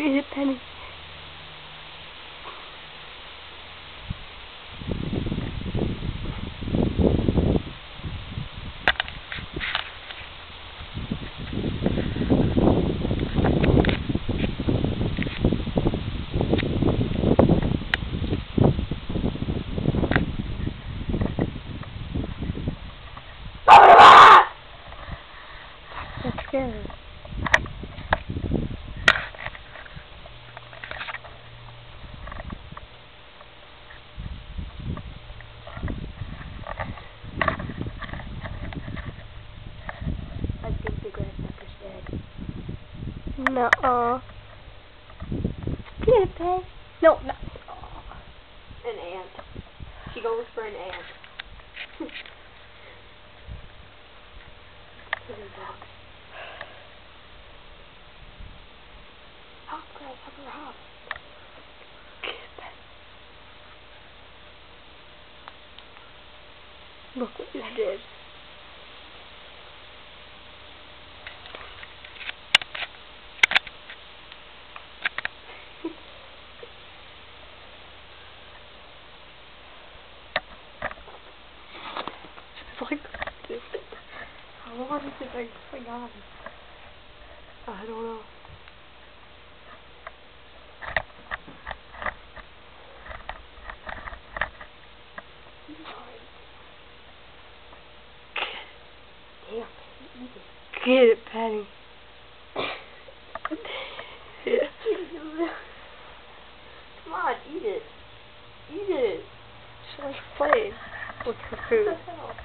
Get Penny. That's scared. I think the grasshopper's dead. Nuh-uh. Get it, Penny. No, no. An ant. She goes for an ant. Hop, grasshopper, hop. Look what you did. It's like this. How long is it going on? I don't know. Damn, eat it. Get it, Penny. Come on, eat it. Eat it. She likes playing with her food. What the hell?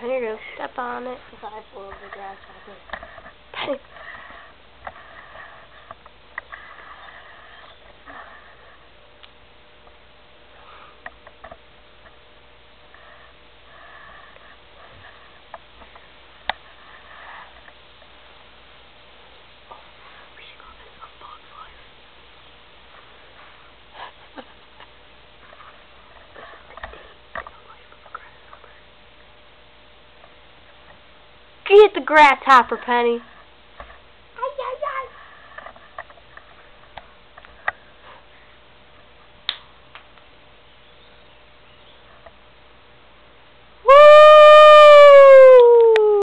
Penny, you're gonna step on it. If I pull the grasshopper. Penny. Get the grasshopper, Penny.